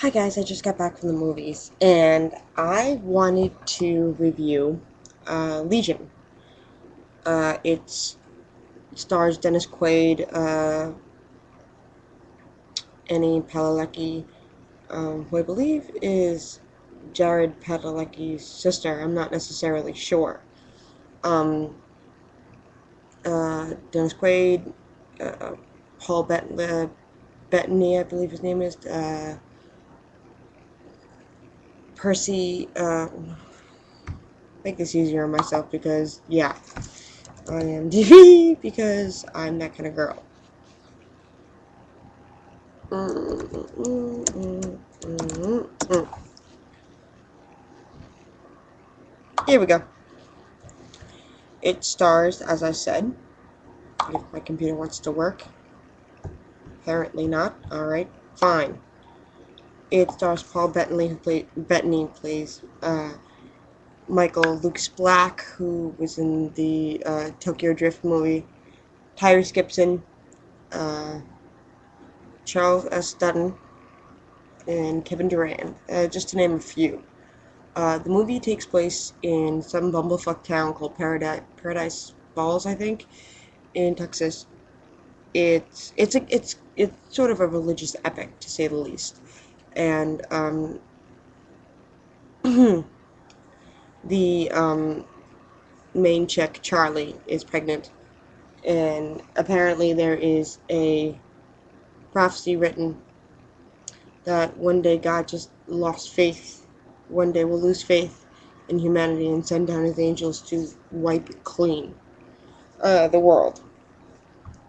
Hi guys, I just got back from the movies and I wanted to review Legion. It stars Dennis Quaid, Annie Padalecki, who I believe is Jared Padalecki's sister. I'm not necessarily sure. Um, Dennis Quaid, uh, Paul Bettany, I believe his name is, Percy. Make this easier on myself because, yeah. IMDb because I'm that kind of girl. Here we go. It stars, as I said, if my computer wants to work. Apparently not. Alright, fine. It stars Paul Bettany plays Michael Lucas Black, who was in the Tokyo Drift movie. Tyrese Gibson, uh, Charles S. Dutton, and Kevin Durant, just to name a few. The movie takes place in some bumblefuck town called Paradise Falls, I think, in Texas. It's sort of a religious epic, to say the least, and the main chick, Charlie, is pregnant, and apparently there is a prophecy written that one day God just lost faith. One day we'll lose faith in humanity and send down his angels to wipe clean the world,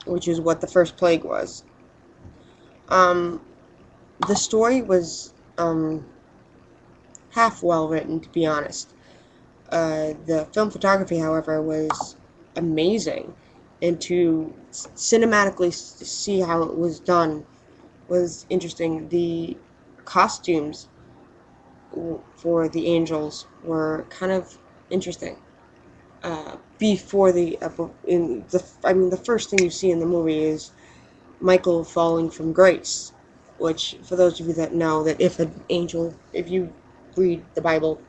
which is what the first plague was. Um, the story was half well written, to be honest. The film photography, however, was amazing, and to cinematically see how it was done was interesting. The costumes for the angels were kind of interesting. Before the first thing you see in the movie is Michael falling from grace, which, for those of you that know, that if you read the Bible,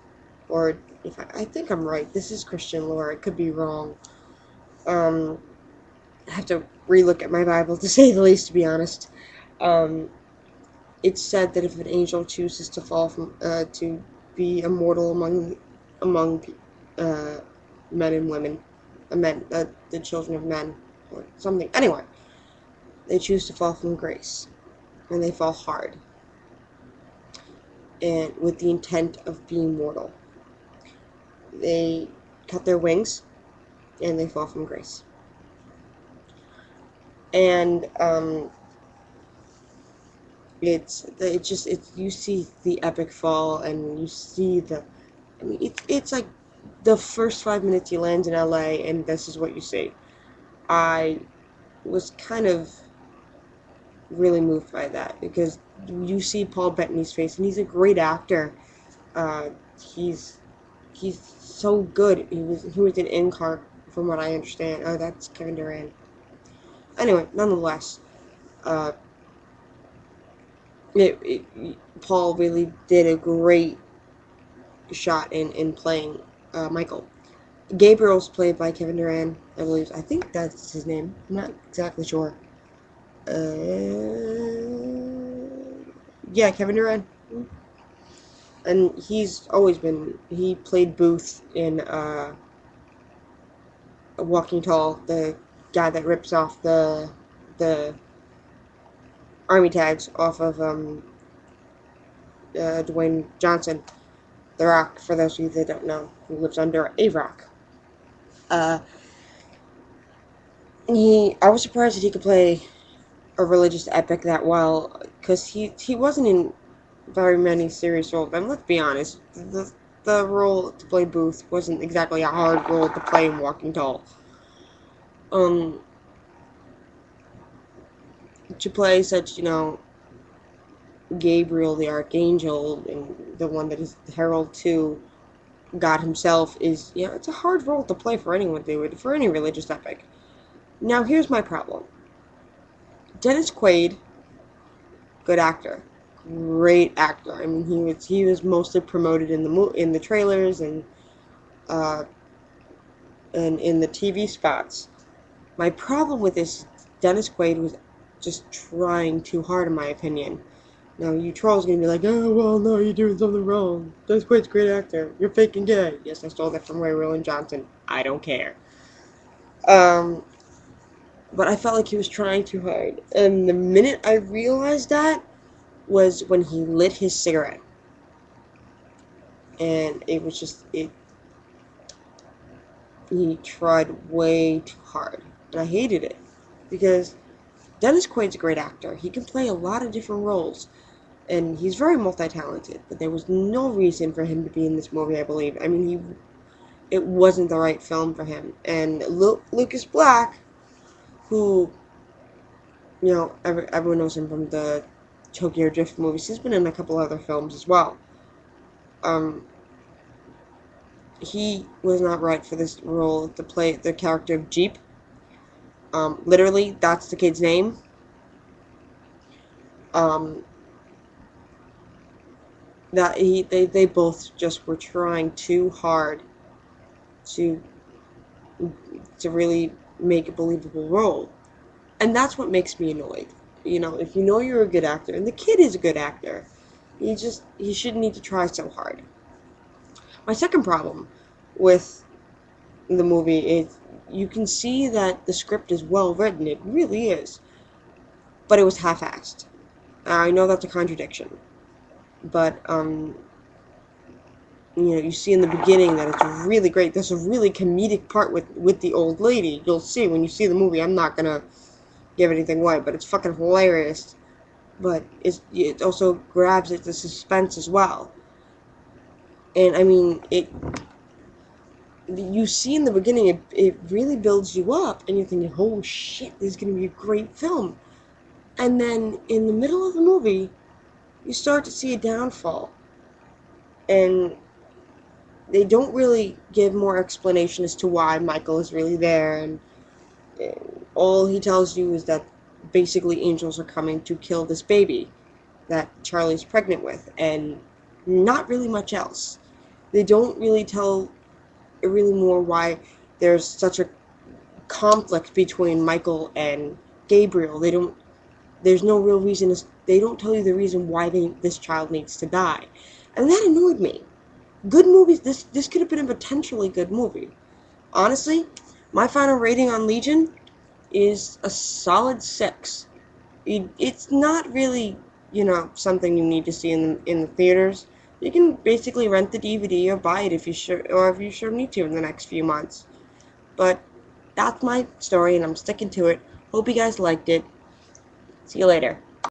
or if I think I'm right, this is Christian lore, it could be wrong. Um, I have to relook at my Bible, to say the least, to be honest. Um, it's said that if an angel chooses to fall to be immortal among uh, men and women, the children of men, or something. Anyway, they choose to fall from grace, and they fall hard, and with the intent of being mortal. They cut their wings, and they fall from grace. And it's you see the epic fall, and you see it's like the first 5 minutes you land in LA, and this is what you see. I was kind of really moved by that because you see Paul Bettany's face, and he's a great actor. Uh, he's he's so good. He was in Inkheart, from what I understand. Oh, that's Kevin Durant. Anyway, nonetheless, uh, Paul really did a great shot in playing Michael. Gabriel's played by Kevin Durant, I believe. I think that's his name. I'm not exactly sure. Yeah, Kevin Durant. And he played Booth in Walking Tall, the guy that rips off the army tags off of Dwayne Johnson, The Rock, for those of you that don't know, who lives under a rock. Uh, I was surprised that he could play a religious epic that well, because he wasn't in very many serious roles. And let's be honest, the role to play Booth wasn't exactly a hard role to play in Walking Tall. Um, to play such, Gabriel the Archangel, and the one that is the herald to God himself, is, it's a hard role to play for anyone to do it, for any religious epic. Now, here's my problem. Dennis Quaid, good actor, great actor. I mean, he was mostly promoted in the trailers uh, and in the TV spots. My problem with this, Dennis Quaid was just trying too hard, in my opinion. Now, you trolls gonna be like, oh, well, no, you're doing something wrong. Dennis Quaid's a great actor. You're faking gay. Yes, I stole that from Ray Rowland Johnson. I don't care. Um, but I felt like he was trying too hard. And the minute I realized that was when he lit his cigarette. And it was just, he tried way too hard. And I hated it. Because Dennis Quaid's a great actor. He can play a lot of different roles. And he's very multi-talented. But there was no reason for him to be in this movie, I believe. I mean, it wasn't the right film for him. And Lucas Black, who, everyone knows him from the Tokyo Drift movies. He's been in a couple other films as well. He was not right for this role to play the character of Jeep. Literally, that's the kid's name. They both just were trying too hard to really make a believable role. And that's what makes me annoyed. If you know you're a good actor, and the kid is a good actor, he shouldn't need to try so hard. My second problem with the movie is you can see that the script is well written. It really is. But it was half-assed. I know that's a contradiction. But, you see in the beginning that it's really great. There's a really comedic part with the old lady. You'll see when you see the movie. I'm not gonna give anything away, but it's fucking hilarious. But it also grabs at the suspense as well. And, I mean, you see in the beginning, it really builds you up, and you're thinking, oh shit, this is going to be a great film. And then, in the middle of the movie, you start to see a downfall. And they don't really give more explanation as to why Michael is really there, and all he tells you is that basically angels are coming to kill this baby that Charlie's pregnant with, and not really much else. They don't really tell really more why there's such a conflict between Michael and Gabriel. There's no real reason. They don't tell you the reason why this child needs to die. And that annoyed me. Good movies, this could have been a potentially good movie. Honestly, my final rating on Legion is a solid 6. It's not really, something you need to see in the theaters. You can basically rent the DVD or buy it if you sure need to in the next few months. But that's my story, and I'm sticking to it. Hope you guys liked it. See you later.